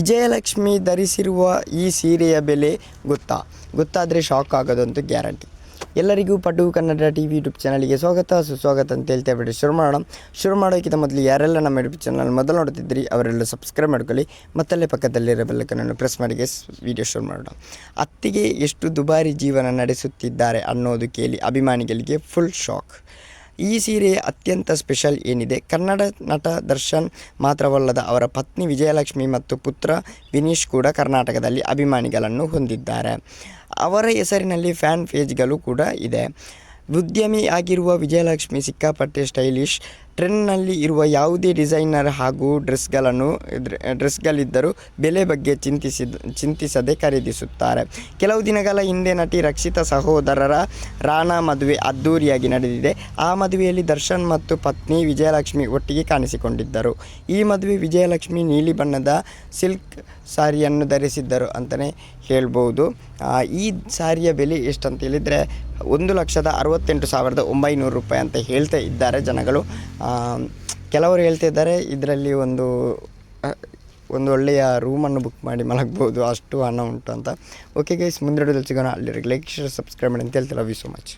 ವಿಜಯಲಕ್ಷ್ಮಿ ಧರಿಸಿರುವ ಈ ಸೀರೆಯ ಬೆಲೆ ಗೊತ್ತಾದರೆ ಶಾಕ್ ಆಗೋದಂತೂ ಗ್ಯಾರಂಟಿ. ಎಲ್ಲರಿಗೂ ಪಟು ಕನ್ನಡ ಟಿವಿ ಯೂಟ್ಯೂಬ್ ಚಾನಲ್ಗೆ ಸುಸ್ವಾಗತ ಅಂತ ಹೇಳ್ತಾ ಬಿಡಿ. ಶುರು ಮಾಡೋಕ್ಕಿಂತ ಮೊದಲು ಯಾರೆಲ್ಲ ನಮ್ಮ ಯೂಟ್ಯೂಬ್ ಚಾನಲ್ ಮೊದಲು ನೋಡ್ತಿದ್ರಿ ಅವರೆಲ್ಲ ಸಬ್ಸ್ಕ್ರೈಬ್ ಮಾಡ್ಕೊಳ್ಳಿ, ಮತ್ತಲ್ಲೇ ಪಕ್ಕದಲ್ಲಿರೋ ಬೆಲ್ಲಕ್ಕನ್ನು ಪ್ರೆಸ್ ಮಾಡಿ ವೀಡಿಯೋ ಶುರು ಮಾಡೋಣ. ಅತ್ತಿಗೆ ಎಷ್ಟು ದುಬಾರಿ ಜೀವನ ನಡೆಸುತ್ತಿದ್ದಾರೆ ಅನ್ನೋದು ಕೇಳಿ ಅಭಿಮಾನಿಗಳಿಗೆ ಫುಲ್ ಶಾಕ್. ಈ ಸೀರೆ ಅತ್ಯಂತ ಸ್ಪೆಷಲ್ ಏನಿದೆ, ಕನ್ನಡ ನಟ ದರ್ಶನ್ ಮಾತ್ರವಲ್ಲದ ಅವರ ಪತ್ನಿ ವಿಜಯಲಕ್ಷ್ಮಿ ಮತ್ತು ಪುತ್ರ ವಿನೀಶ್ ಕೂಡ ಕರ್ನಾಟಕದಲ್ಲಿ ಅಭಿಮಾನಿಗಳನ್ನು ಹೊಂದಿದ್ದಾರೆ. ಅವರ ಹೆಸರಿನಲ್ಲಿ ಫ್ಯಾನ್ ಪೇಜ್ಗಳು ಕೂಡ ಇದೆ. ಉದ್ಯಮಿ ಆಗಿರುವ ವಿಜಯಲಕ್ಷ್ಮಿ ಸಿಕ್ಕಾಪಟ್ಟೆ ಸ್ಟೈಲಿಶ್, ಟ್ರೆಂಡ್ನಲ್ಲಿ ಇರುವ ಯಾವುದೇ ಡಿಸೈನರ್ ಹಾಗೂ ಡ್ರೆಸ್ಗಳಿದ್ದರೂ ಬೆಲೆ ಬಗ್ಗೆ ಚಿಂತಿಸದೆ ಖರೀದಿಸುತ್ತಾರೆ. ಕೆಲವು ದಿನಗಳ ಹಿಂದೆ ನಟಿ ರಕ್ಷಿತಾ ಸಹೋದರರ ರಾಣಾ ಮದುವೆ ಅದ್ದೂರಿಯಾಗಿ ನಡೆದಿದೆ. ಆ ಮದುವೆಯಲ್ಲಿ ದರ್ಶನ್ ಮತ್ತು ಪತ್ನಿ ವಿಜಯಲಕ್ಷ್ಮಿ ಒಟ್ಟಿಗೆ ಕಾಣಿಸಿಕೊಂಡಿದ್ದರು. ಈ ಮದುವೆ ವಿಜಯಲಕ್ಷ್ಮಿ ನೀಲಿ ಬಣ್ಣದ ಸಿಲ್ಕ್ ಸಾರಿಯನ್ನು ಧರಿಸಿದ್ದರು ಅಂತಲೇ ಹೇಳ್ಬೋದು. ಈ ಸಾರಿಯ ಬೆಲೆ ಎಷ್ಟಂತ ಹೇಳಿದರೆ 1,68,900 ರೂಪಾಯಿ ಅಂತ ಹೇಳ್ತಾ ಇದ್ದಾರೆ ಜನಗಳು. ಕೆಲವರು ಹೇಳ್ತಿದ್ದಾರೆ ಇದರಲ್ಲಿ ಒಂದು ಒಳ್ಳೆಯ ರೂಮನ್ನು ಬುಕ್ ಮಾಡಿ ಮಲಗ್ಬೋದು, ಅಷ್ಟು ಹಣ ಉಂಟು ಅಂತ. ಓಕೆ ಗೈಸ್, ಮುಂದೆ ಸಿಗೋಣ. ಅಲ್ಲಿವರೆಗೆ ಲೈಕ್, ಶೇರ್, ಸಬ್ಸ್ಕ್ರೈಬ್ ಮಾಡಿ ಅಂತ ಹೇಳ್ತಾರೆ. Love you so much.